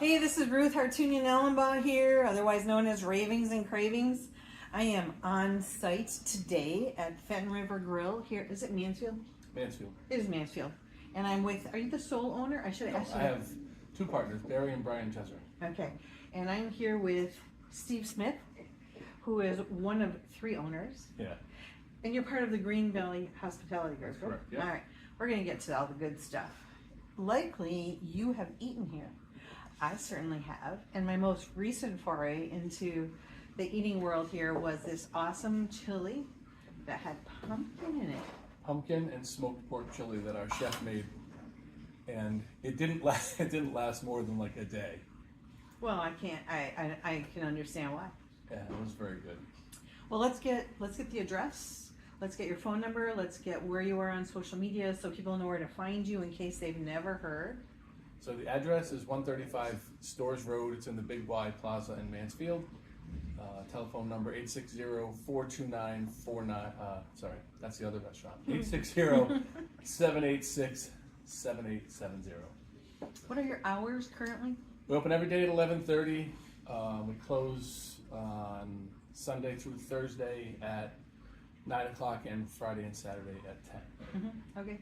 Hey, this is Ruth Hartunian Ellenbaugh here, otherwise known as Ravings and Cravings. I am on site today at Fenton River Grill here. Is it Mansfield? Mansfield. It is Mansfield. And I'm with, are you the sole owner? I should have asked you. I have two partners, Barry and Brian Chesser. Okay. And I'm here with Steve Smith, who is one of three owners. Yeah. And you're part of the Green Valley Hospitality Group. That's correct, yeah. All right. We're going to get to all the good stuff. Likely you have eaten here. I certainly have. And my most recent foray into the eating world here was this awesome chili that had pumpkin in it. Pumpkin and smoked pork chili that our chef made, and it didn't last. It didn't last more than like a day. Well, I can understand why. Yeah, it was very good. Well, let's get the address. Let's get your phone number. Let's get where you are on social media so people know where to find you in case they've never heard. So the address is 135 Stores Road. It's in the Big Y Plaza in Mansfield. Telephone number 860-429-49. Sorry, that's the other restaurant. 860-786-7870. What are your hours currently? We open every day at 11:30. We close on Sunday through Thursday at 9 o'clock and Friday and Saturday at 10. Okay.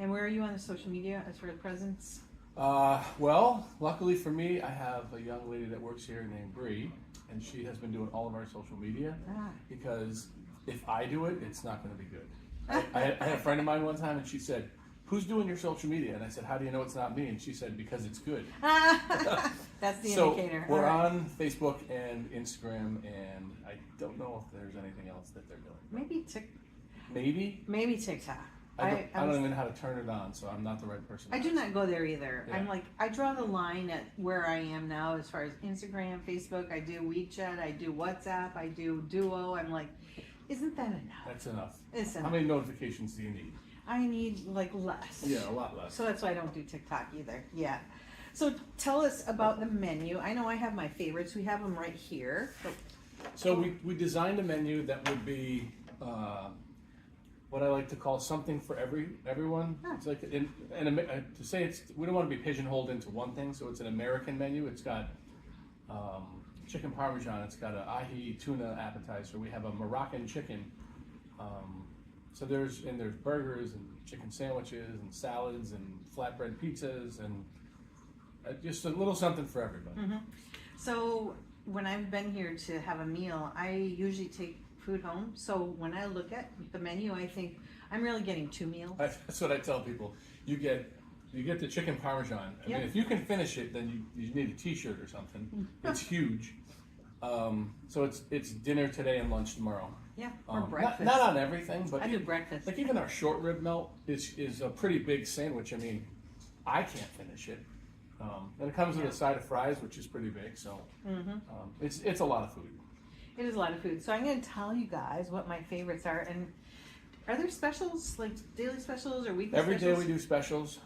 And where are you on the social media as for the presence? Well, luckily for me, I have a young lady that works here named Bree, and she has been doing all of our social media because if I do it, it's not going to be good. I had a friend of mine one time, and she said, "Who's doing your social media?" And I said, "How do you know it's not me?" And she said, "Because it's good." That's the so indicator. We're on Facebook and Instagram, and I don't know if there's anything else that they're doing. Maybe TikTok. I don't even know how to turn it on, so I'm not the right person. I do not go there either. Yeah. I'm like, I draw the line at where I am now as far as Instagram, Facebook. I do WeChat, I do WhatsApp, I do Duo. I'm like, isn't that enough? That's enough. It's enough. How many notifications do you need? I need like less. Yeah, a lot less. So that's why I don't do TikTok either. Yeah. So tell us about the menu. I know I have my favorites. We have them right here. So we designed a menu that would be what I like to call something for everyone. It's like to say it's, we don't want to be pigeonholed into one thing. So it's an American menu. It's got chicken parmesan. It's got an ahi tuna appetizer. We have a Moroccan chicken. So there's burgers and chicken sandwiches and salads and flatbread pizzas and just a little something for everybody. So when I've been here to have a meal, I usually take food home. So when I look at the menu, I think I'm really getting two meals. That's what I tell people. You get the chicken parmesan. I mean, if you can finish it, then you need a T-shirt or something. It's huge. So it's dinner today and lunch tomorrow. Yeah, or breakfast. Not on everything, but I do breakfast. Like even our short rib melt is a pretty big sandwich. I mean, I can't finish it. And it comes with a side of fries, which is pretty big. So it's a lot of food. It is a lot of food. So I'm going to tell you guys what my favorites are. And are there specials, like daily specials or weekly Every specials? day we do specials.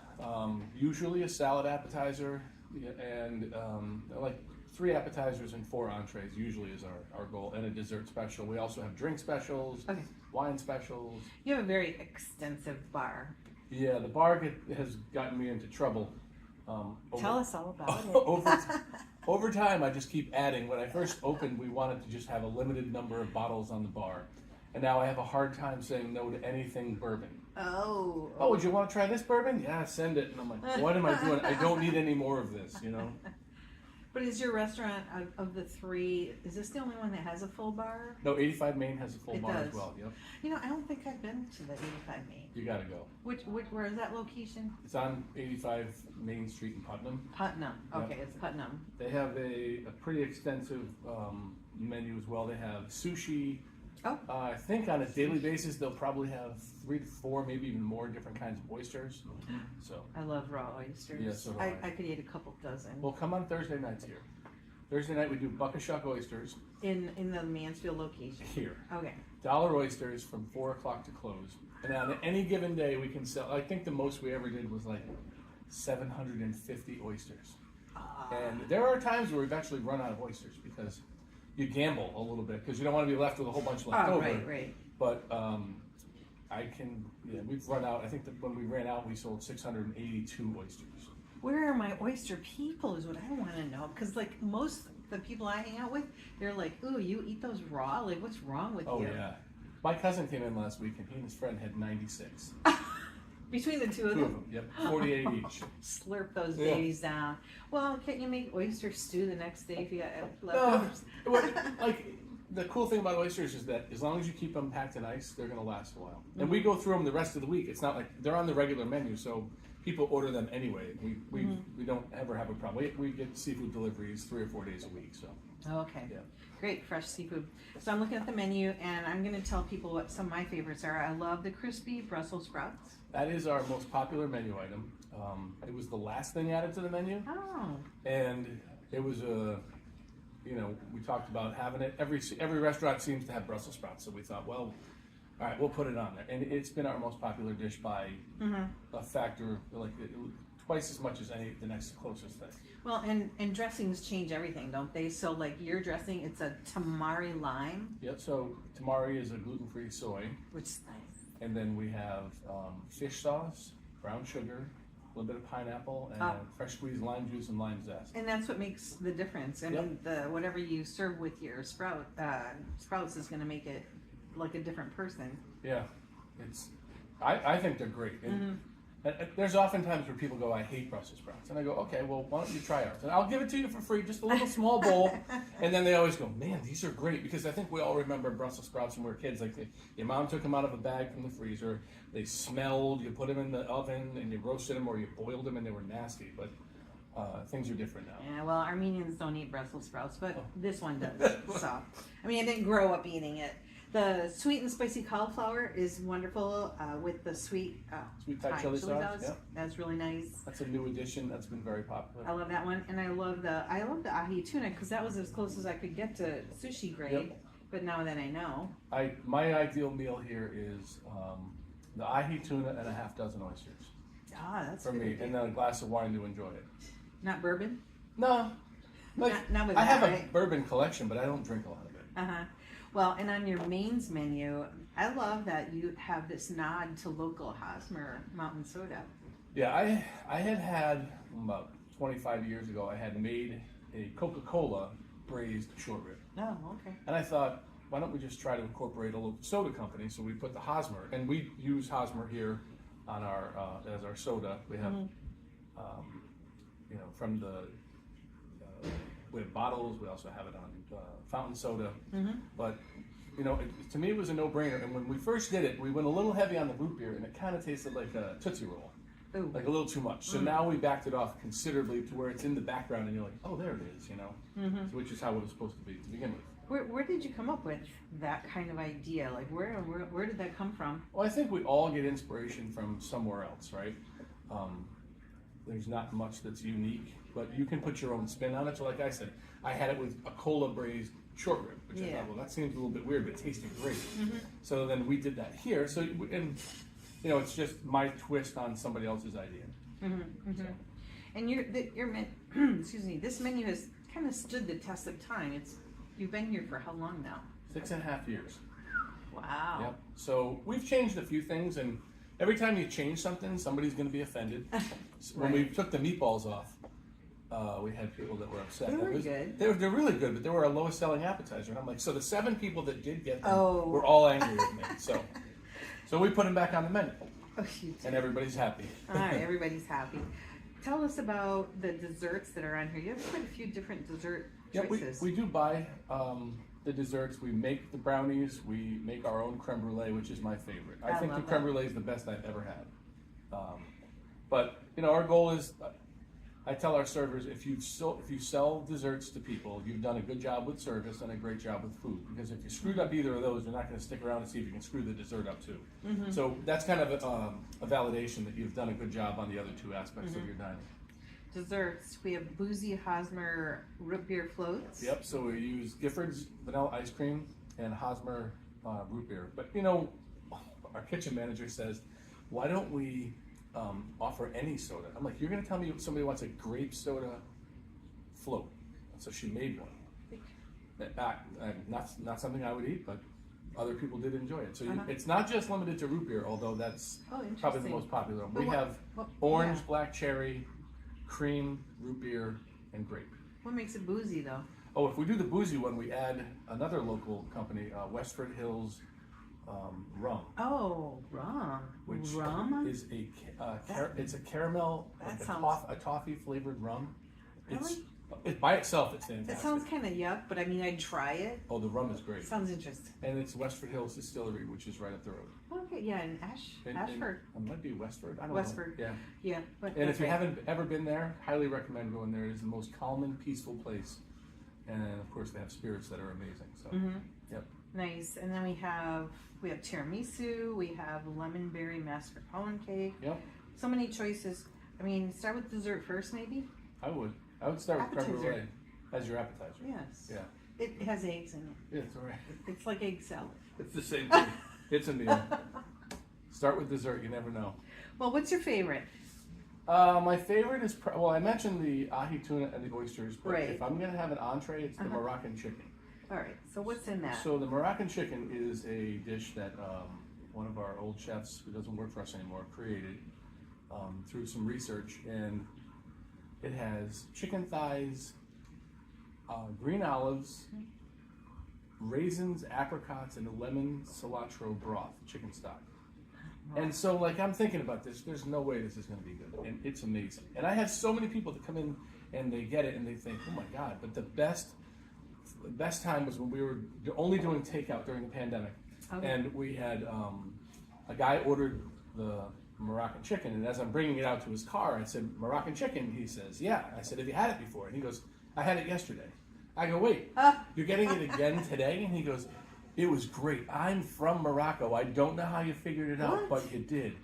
Usually a salad appetizer and like 3 appetizers and 4 entrees usually is our goal, and a dessert special. We also have drink specials, wine specials. You have a very extensive bar. Yeah, the bar has gotten me into trouble. Tell us all about it. Over time, I just keep adding. When I first opened, we wanted to just have a limited number of bottles on the bar. And now I have a hard time saying no to anything bourbon. Oh, would you want to try this bourbon? Yeah, send it. And I'm like, what am I doing? I don't need any more of this, you know? But is your restaurant, of the 3, is this the only one that has a full bar? No, 85 Main has a full bar does. as well. Yep. You know, I don't think I've been to the 85 Main. You got to go. Where is that location? It's on 85 Main Street in Putnam. Putnam. Okay, Yep. it's Putnam. They have a pretty extensive menu as well. They have sushi. I think on a daily basis they'll probably have 3 to 4, maybe even more different kinds of oysters. So I love raw oysters. Yeah, so do I could eat a couple dozen. well, come on Thursday nights here. Thursday night we do buck-a-shuck oysters In the Mansfield location. here. Okay. $1 oysters from 4 o'clock to close. And on any given day we can sell. I think the most we ever did was like 750 oysters. And there are times where we've actually run out of oysters because you gamble a little bit because you don't want to be left with a whole bunch left over. Right. But we've run out. I think that when we ran out, we sold 682 oysters. where are my oyster people is what I want to know. Because like most the people I hang out with, they're like, ooh, you eat those raw? Like, what's wrong with Oh you? yeah. My cousin came in last week and he and his friend had 96. Between the two of Two of them? them, yep. 48 each. Slurp those babies down. Well, can't you make oyster stew the next day if you got No, leftovers? like the cool thing about oysters is that as long as you keep them packed in ice, they're going to last a while. And we go through them the rest of the week. It's not like they're on the regular menu, so people order them anyway. We don't ever have a problem. We get seafood deliveries 3 or 4 days a week. So Okay. yeah. Great, fresh seafood. So I'm looking at the menu and I'm going to tell people what some of my favorites are. I love the crispy Brussels sprouts. That is our most popular menu item. It was the last thing added to the menu, Oh. and it was a. We talked about having it. Every restaurant seems to have Brussels sprouts, so we thought, well, all right, we'll put it on there. And it's been our most popular dish by a factor, like twice as much as the next closest thing. Well, and dressings change everything, don't they? So like your dressing, it's a tamari lime, Yep, so tamari is a gluten-free soy. which is nice. And then we have fish sauce, brown sugar, a little bit of pineapple, and fresh squeezed lime juice and lime zest. And that's what makes the difference. I mean, whatever you serve with your sprouts is going to make it like a different person. Yeah, I think they're great. And there's often times where people go, I hate Brussels sprouts. And I go, okay, well, why don't you try ours? And I'll give it to you for free, just a little small bowl. And then they always go, man, these are great. Because I think we all remember Brussels sprouts when we were kids. Like your mom took them out of a bag from the freezer. They smelled, you put them in the oven, and you roasted them or you boiled them, and they were nasty. But things are different now. Yeah, well, Armenians don't eat Brussels sprouts, but this one does. So, I mean, I didn't grow up eating it. The sweet and spicy cauliflower is wonderful with the sweet Thai chili sauce. Yeah. That's really nice. That's a new addition. That's been very popular. I love that one, and I love the ahi tuna because that was as close as I could get to sushi grade. Yep. But now that I know, My ideal meal here is the ahi tuna and a half dozen oysters that's for good me, idea. and then a glass of wine to enjoy it. Not bourbon. No, Not with I that, have a right? bourbon collection, but I don't drink a lot of it. Well, and on your mains menu, I love that you have this nod to local Hosmer mountain soda. Yeah, I had about 25 years ago. I had made a Coca-Cola braised short rib, Oh, okay. and I thought, why don't we just try to incorporate a local soda company? So we put the Hosmer, and we use Hosmer here on our as our soda. We have from the we have bottles. We also have it on fountain soda. But to me, it was a no-brainer. And when we first did it, we went a little heavy on the root beer, and it kind of tasted like a Tootsie Roll, Ooh. like a little too much. So now we backed it off considerably to where it's in the background, and you're like, oh, there it is, So which is how it was supposed to be to begin with. Where did you come up with that kind of idea? Like where did that come from? Well, I think we all get inspiration from somewhere else, right? There's not much that's unique, but you can put your own spin on it. So like I said, I had it with a cola braised short rib, which I thought, well, that seems a little bit weird, but it tasted great. So then we did that here. So, and it's just my twist on somebody else's idea. So. And excuse me, this menu has kind of stood the test of time. You've been here for how long now? 6.5 years. Wow. Yep. So we've changed a few things, and every time you change something, somebody's going to be offended. When we took the meatballs off, we had people that were upset. They were good. They're really good, but they were our lowest selling appetizer. And I'm like, so the 7 people that did get them were Oh. all angry with me. So we put them back on the menu, Oh, you did. and everybody's happy. All right, everybody's happy. Tell us about the desserts that are on here. You have quite a few different dessert choices. We do buy the desserts. We make the brownies. We make our own creme brulee, which is my favorite. I think the love creme that. brulee is the best I've ever had. But our goal is, I tell our servers, if you sell desserts to people, you've done a good job with service and a great job with food. Because if you screwed up either of those, you're not going to stick around to see if you can screw the dessert up too. So that's kind of a validation that you've done a good job on the other 2 aspects of your dining. Desserts. We have boozy Hosmer root beer floats. Yep. So we use Gifford's vanilla ice cream and Hosmer root beer. But our kitchen manager says, why don't we offer any soda? I'm like, you're going to tell me somebody wants a grape soda float? So she made one. Not something I would eat, but other people did enjoy it. So it's not just limited to root beer, although that's probably the most popular one. We have orange, black cherry, cream, root beer, and grape. What makes it boozy though? Oh, if we do the boozy one, we add another local company, Westford Hills Rum. Oh, rum. Which Rum? is it's a caramel, like a toffee flavored rum. Really? It by itself, it's That fantastic. sounds kind of yuck, but I mean, I'd try it. Oh, the rum is great. Sounds interesting. And it's Westford Hills Distillery, which is right up the road. Okay, yeah, in Ashford. It might be Westford. I don't Westford. know. Yeah. Yeah. And if you haven't ever been there, highly recommend going there. It is the most calming, peaceful place. And of course, they have spirits that are amazing. So, yep. Nice. And then we have tiramisu. We have lemon berry mascarpone cake. Yep. So many choices. I mean, start with dessert first, maybe. I would start with creme brulee Appetizer. as your appetizer. Yes. Yeah. It has eggs in it. Yeah, it's all right. It's like egg salad. It's the same thing. It's a meal. Start with dessert. You never know. Well, what's your favorite? My favorite is well, I mentioned the ahi tuna and the oysters, but Right. if I'm gonna have an entree, it's the Moroccan chicken. All right. So what's in that? So the Moroccan chicken is a dish that one of our old chefs, who doesn't work for us anymore, created through some research, and it has chicken thighs, green olives, raisins, apricots, and a lemon cilantro broth, chicken stock. And so, like, I'm thinking about this. There's no way this is going to be good, and it's amazing. And I have so many people that come in and they get it and they think, "Oh my God!" But the best time was when we were only doing takeout during the pandemic, and we had a guy ordered the Moroccan chicken, and as I'm bringing it out to his car, I said, "Moroccan chicken." He says, "Yeah." I said, "Have you had it before?" And he goes, "I had it yesterday." I go, "Wait, you're getting it again today?" And he goes, "It was great. I'm from Morocco. I don't know how you figured it out, but you did."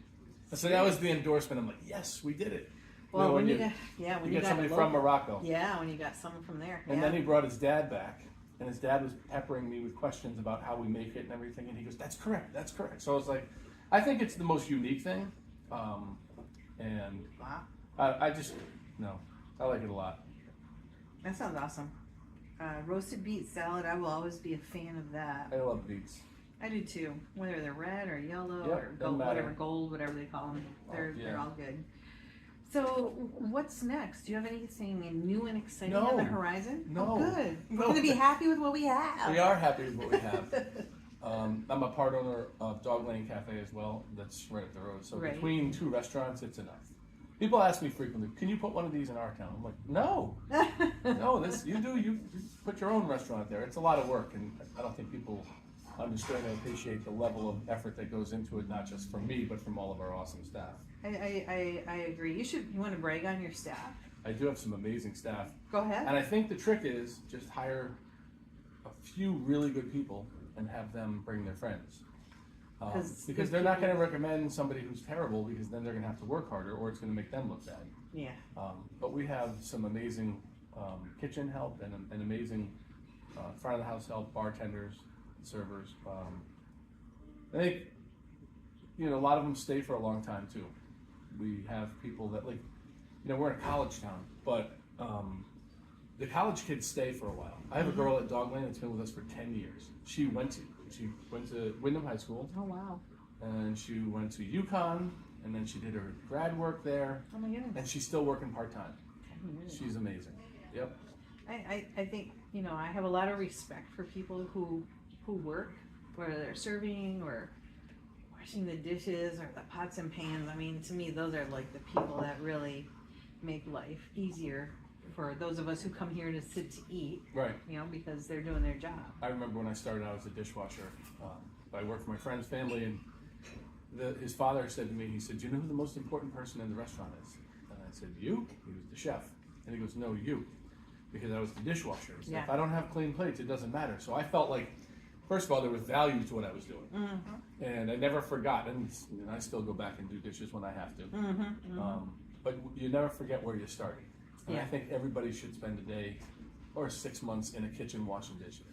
So that was the endorsement. I'm like, yes, we did it. Well, when you get somebody from Morocco. Yeah, when you got someone from there. And then he brought his dad back, and his dad was peppering me with questions about how we make it and everything. And he goes, "That's correct. That's correct." So I was like, I think it's the most unique thing. And I just, no, I like it a lot. That sounds awesome. Roasted beet salad, I will always be a fan of that. I love beets. I do too. Whether they're red or yellow Yep, or doesn't matter. gold, whatever they call them, they're yeah. all good. So, what's next? Do you have anything new and exciting on the horizon? No. Oh, good. No. We're going to be happy with what we have. We are happy with what we have. I'm a part owner of Dog Lane Cafe as well. That's right up the road. So between two restaurants, it's enough. People ask me frequently, "Can you put one of these in our town?" I'm like, no. No, you put your own restaurant there. It's a lot of work, and I don't think people understand and appreciate the level of effort that goes into it, not just from me, but from all of our awesome staff. I agree. You want to brag on your staff? I do have some amazing staff. Go ahead. And I think the trick is just hire a few really good people and have them bring their friends. Because they're not going to recommend somebody who's terrible, because then they're going to have to work harder, or it's going to make them look bad. Yeah. But we have some amazing kitchen help and an amazing front of the house help, bartenders, servers. I think a lot of them stay for a long time too. We have people that we're in a college town, but the college kids stay for a while. I have a girl at Dog Lane that's been with us for 10 years. She went to Wyndham High School. Oh, wow. And she went to UConn, and then she did her grad work there. Oh, my goodness. And she's still working part-time. She's amazing. Yep. I think, I have a lot of respect for people who work, whether they're serving or washing the dishes or the pots and pans. I mean, to me, those are like the people that really make life easier for those of us who come here to sit to eat, right? Because they're doing their job. I remember when I started out as a dishwasher. I worked for my friend's family, and his father said to me, he said, "Do you know who the most important person in the restaurant is?" And I said, "You?" He was the chef. And he goes, "No, you," because I was the dishwasher. So if I don't have clean plates, it doesn't matter. So I felt like, first of all, there was value to what I was doing, and I never forgot. And I still go back and do dishes when I have to. But you never forget where you started. And I think everybody should spend a day or 6 months in a kitchen washing dishes.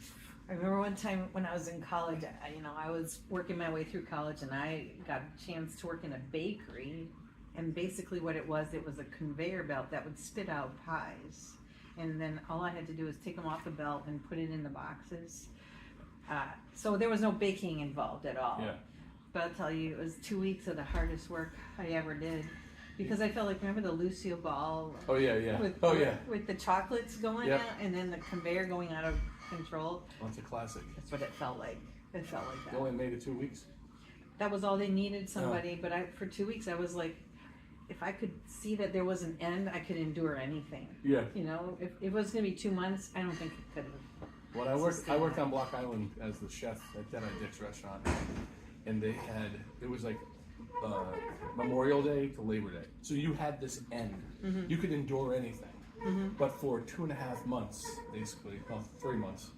I remember one time when I was in college, I was working my way through college, and I got a chance to work in a bakery. And basically what it was a conveyor belt that would spit out pies. And then all I had to do was take them off the belt and put it in the boxes. So there was no baking involved at all. Yeah. But I'll tell you, it was 2 weeks of the hardest work I ever did. Because I felt like, remember the Lucille Ball? Oh yeah. With, Oh yeah. With the chocolates going Yep. out and then the conveyor going out of control. That's a classic. That's what it felt like. It felt like that. They only made it 2 weeks. That was all they needed, somebody. But for 2 weeks, I was like, if I could see that there was an end, I could endure anything. Yeah. You know, if it was going to be 2 months, I don't think it could have. When I worked on Block Island as the chef at Dead on Dick's restaurant, and it was like Memorial Day to Labor Day. So you had this end. Mm-hmm. You could endure anything. Mm-hmm. But for 2.5 months, basically, well, 3 months,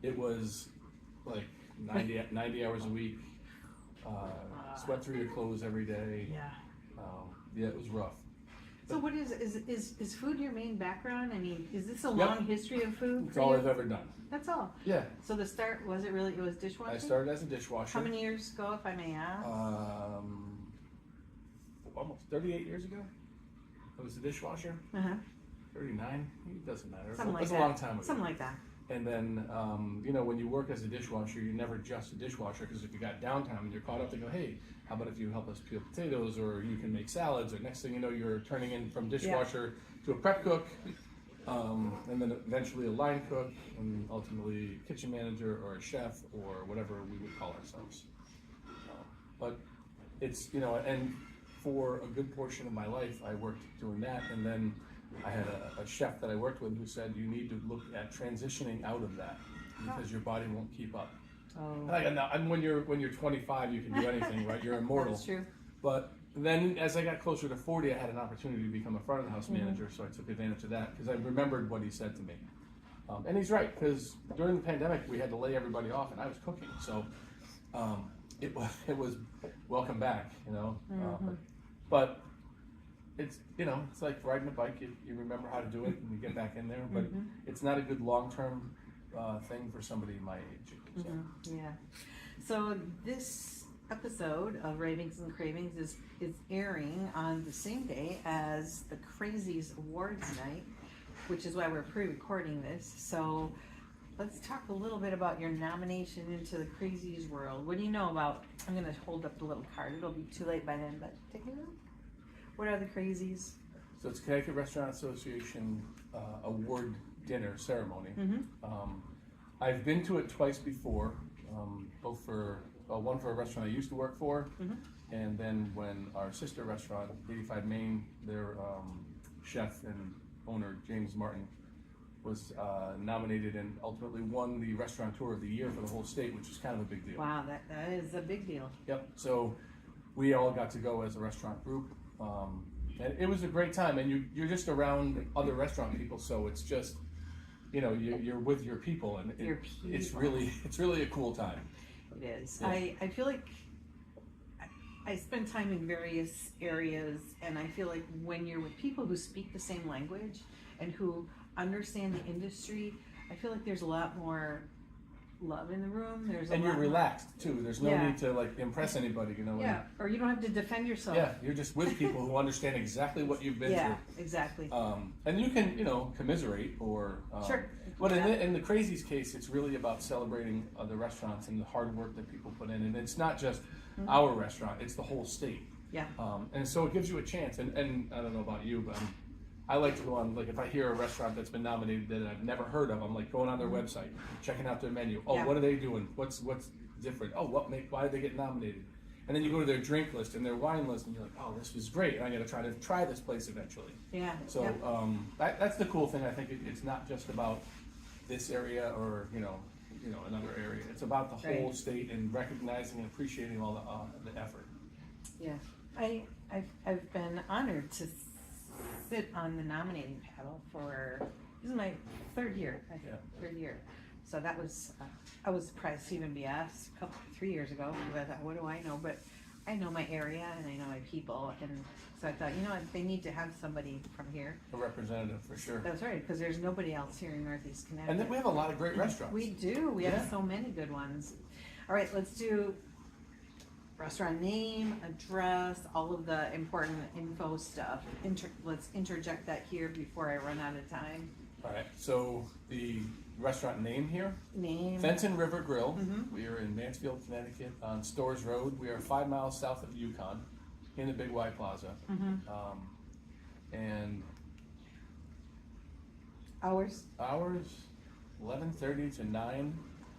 it was like 90 hours a week, sweat through your clothes every day. Yeah. Yeah, it was rough. So what is food your main background? I mean, is this a long history of food? That's for all you? I've ever done. That's all. Yeah. So the start, was it dishwashing? I started as a dishwasher. How many years ago, if I may ask? Almost 38 years ago. I was a dishwasher. 39. It doesn't matter. Something like it was that. a long time ago. Something like that. And then, when you work as a dishwasher, you're never just a dishwasher, because if you got downtime and you're caught up, they go, hey, how about if you help us peel potatoes, or you can make salads, or next thing you know, you're turning in from dishwasher to a prep cook, and then eventually a line cook, and ultimately kitchen manager or a chef or whatever we would call ourselves. But it's, and for a good portion of my life, I worked doing that, and then I had a chef that I worked with who said you need to look at transitioning out of that because your body won't keep up. Oh. And when you're 25, you can do anything, right? You're immortal. That's true. But then, as I got closer to 40, I had an opportunity to become a front of the house manager, so I took advantage of that because I remembered what he said to me. And he's right, because during the pandemic, we had to lay everybody off, and I was cooking, so it was welcome back, but it's it's like riding a bike. You remember how to do it, and you get back in there, but it's not a good long-term thing for somebody my age. So. Yeah. So this episode of Ravings and Cravings is airing on the same day as the Crazies Awards night, which is why we're pre-recording this. So let's talk a little bit about your nomination into the Crazies world. What do you know about? I'm going to hold up the little card. It'll be too late by then, but take a look. What are the Crazies? So it's Connecticut Restaurant Association award dinner ceremony. I've been to it twice before, both for one for a restaurant I used to work for, and then when our sister restaurant, 85 Main, their chef and owner James Martin was nominated and ultimately won the Restaurateur of the Year for the whole state, which is kind of a big deal. Wow, that is a big deal. Yep. So we all got to go as a restaurant group. And it was a great time, and you're just around other restaurant people, so it's just, you're with your people, and it's really a cool time. It is. Yeah. I feel like I spend time in various areas, and I feel like when you're with people who speak the same language and who understand the industry, I feel like there's a lot more love in the room. And you're relaxed too. There's no need to impress anybody, Yeah, or you don't have to defend yourself. Yeah, you're just with people who understand exactly what you've been through. Yeah, exactly. And you can, commiserate or. Sure. But in the Crazies case, it's really about celebrating the restaurants and the hard work that people put in, and it's not just our restaurant; it's the whole state. Yeah. And so it gives you a chance. And I don't know about you, but I like to go on, if I hear a restaurant that's been nominated that I've never heard of, I'm like going on their website, checking out their menu. Oh, what are they doing? What's different? Oh, why did they get nominated? And then you go to their drink list and their wine list, and you're like, oh, this was great, and I got to try this place eventually. Yeah. So that's the cool thing. I think it's not just about this area or another area. It's about the whole state and recognizing and appreciating all the effort. Yeah, I've been honored to sit on the nominating panel this is my third year. Third year. So that was I was surprised to even be asked 3 years ago, because I thought, what do I know? But I know my area and I know my people, and so I thought, they need to have somebody from here. A representative for sure. That's right, because there's nobody else here in Northeast Connecticut. And then we have a lot of great restaurants. We do. We have so many good ones. All right, let's do restaurant name, address, all of the important info stuff. Let's interject that here before I run out of time. All right, so the restaurant name here? Name. Fenton River Grill. We are in Mansfield, Connecticut on Storrs Road. We are 5 miles south of Yukon. in the Big Y Plaza. And Hours? hours 11:30 to 9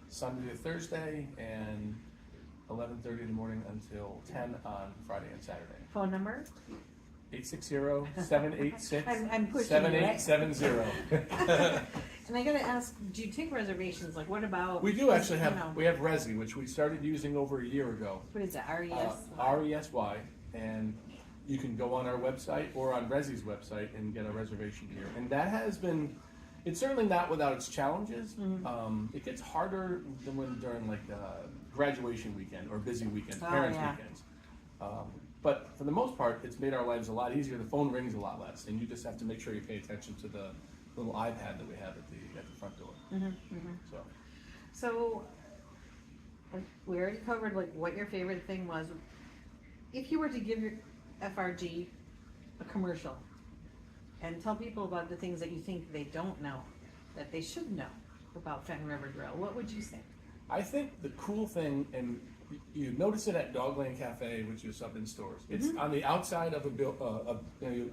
Sunday to Thursday, and 11:30 in the morning until 10 on Friday and Saturday. Phone number? 860-786-7870. I'm pushing you, right? And And I gotta ask, do you take reservations? Like, what about? we do actually have, you know, we have Resi, which we started using over a year ago. what is it, RES? RESY, and you can go on our website or on Resi's website and get a reservation here. And that has been, it's certainly not without its challenges. It gets harder than when during like graduation weekend or busy weekends, parents' weekends. But for the most part, it's made our lives a lot easier. The phone rings a lot less, and you just have to make sure you pay attention to the little iPad that we have at the front door. So, we already covered like what your favorite thing was. If you were to give your FRG a commercial and tell people about the things that you think they don't know, that they should know about Fenton River Grill, what would you say? I think the cool thing, and you notice it at Dogland Cafe, which is up in stores. It's on the outside of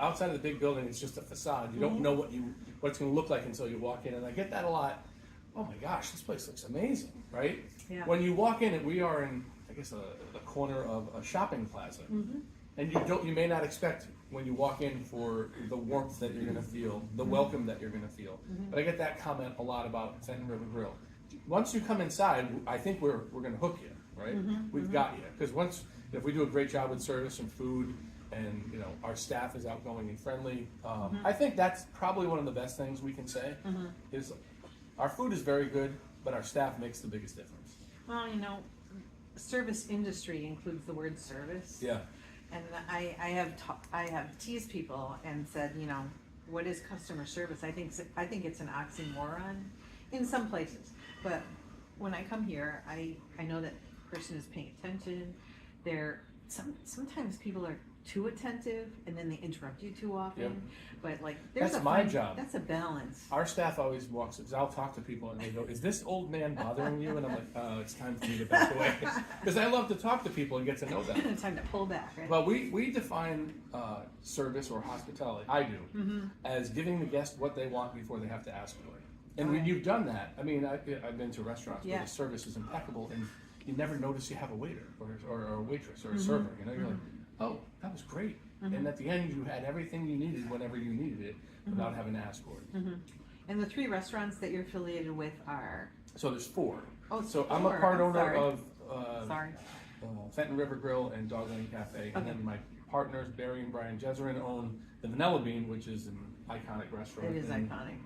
outside of the big building. It's just a facade. You don't know what it's going to look like until you walk in. And I get that a lot. Oh my gosh, this place looks amazing, right? Yeah. When you walk in, and we are in, I guess, a corner of a shopping plaza, and you may not expect when you walk in for the warmth that you're going to feel, the welcome that you're going to feel. But I get that comment a lot about Fenton River Grill. Once you come inside, I think we're going to hook you. Right, we've got you, because if we do a great job with service and food, and our staff is outgoing and friendly, I think that's probably one of the best things we can say. Is our food is very good, but our staff makes the biggest difference. Well, service industry includes the word service. Yeah. And I have teased people and said, what is customer service? I think it's an oxymoron in some places, but when I come here, I know that person is paying attention. Sometimes people are too attentive, and then they interrupt you too often. Yep. But like, there's that's my job. That's a balance. Our staff always walks. Because I'll talk to people and they go, "Is this old man bothering you?" And I'm like, "It's time for me to back away," because I love to talk to people and get to know them. Time to pull back, right? Well, we define service or hospitality. I do as giving the guest what they want before they have to ask for it. And when you've done that, I mean, I've been to restaurants where the service is impeccable, and you never notice you have a waiter or a waitress or a server. You're like, oh, that was great. And at the end, you had everything you needed whenever you needed it without having to ask for it. And the 3 restaurants that you're affiliated with are? So there's 4. Oh, so 4. I'm a part owner of Fenton River Grill and Dogland Cafe. And then my partners, Barry and Brian Jezerin, own the Vanilla Bean, which is an iconic restaurant. It is iconic.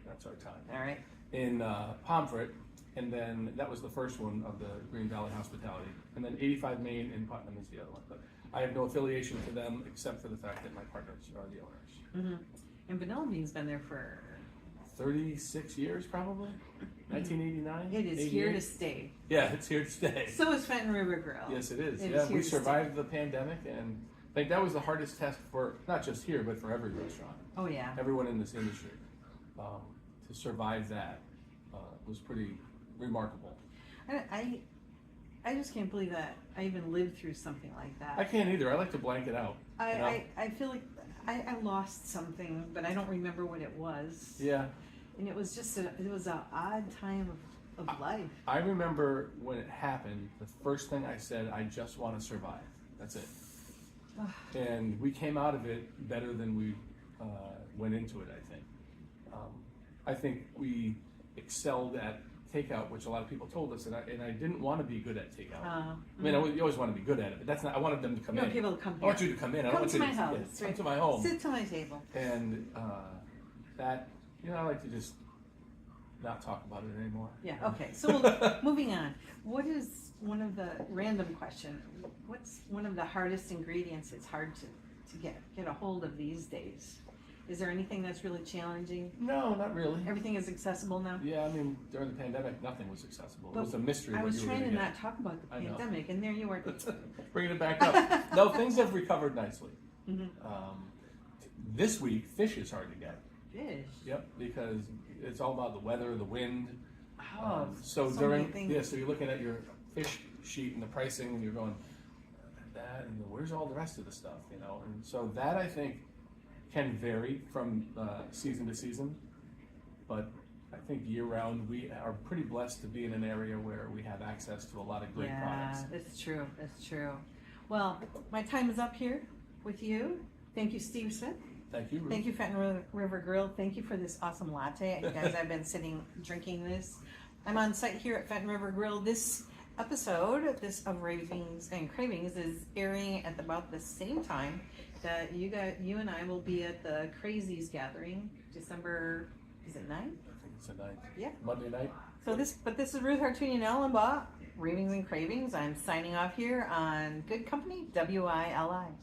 That's our time. All right. In Pomfret. And then that was the first one of the Green Valley Hospitality. And then 85 Main in Putnam is the other one. But I have no affiliation to them except for the fact that my partners are the owners. And Vanilla Bean's been there for 36 years, probably. 1989. It is 88? here to stay. Yeah, it's here to stay. So is Fenton River Grill. Yes, it is. It Yeah, is here we to survived the pandemic, and I think that was the hardest test for not just here, but for every restaurant. Oh yeah. Everyone in this industry. To survive that was pretty remarkable. I just can't believe that I even lived through something like that. I can't either. I like to blank it out. I feel like I lost something, but I don't remember what it was. Yeah. And it was just it was an odd time of life. I remember when it happened, the first thing I said, I just want to survive. That's it. And we came out of it better than we went into it, I think. I think we excelled at takeout, which a lot of people told us, and I didn't want to be good at takeout. I mean, you always want to be good at it, but that's not. I wanted them to come in. People to come here. I want you to come in. I don't want to you my house. come to my home. Sit to my table. And that, I like to just not talk about it anymore. Yeah. Okay. So moving on. What is one of the random question? What's one of the hardest ingredients? It's hard to get a hold of these days. Is there anything that's really challenging? No, not really. Everything is accessible now? Yeah, I mean, during the pandemic, nothing was accessible. But it was a mystery. I was what you trying were to gonna not talk about the pandemic, and there you are. Bringing it back up. No, things have recovered nicely. This week, fish is hard to get. Fish? Yep, because it's all about the weather, the wind. Oh, so many during, things. so you're looking at your fish sheet and the pricing, and you're going, that, and where's all the rest of the stuff, you know? And so that, I think, can vary from season to season, but I think year-round, we are pretty blessed to be in an area where we have access to a lot of great products. Yeah, it's true. It's true. Well, my time is up here with you. Thank you, Steve Smith. Thank you, Ruth. Thank you, Fenton River Grill. Thank you for this awesome latte. Guys, I've been sitting drinking this. I'm on site here at Fenton River Grill. This episode of Ravings and Cravings is airing at about the same time that you and I will be at the Crazies gathering, December, is it 9th? I think it's a night. Yeah. Monday night. So this is Ruth Hartunian Ellenbaugh, Ravings and Cravings. I'm signing off here on Good Company, WILI.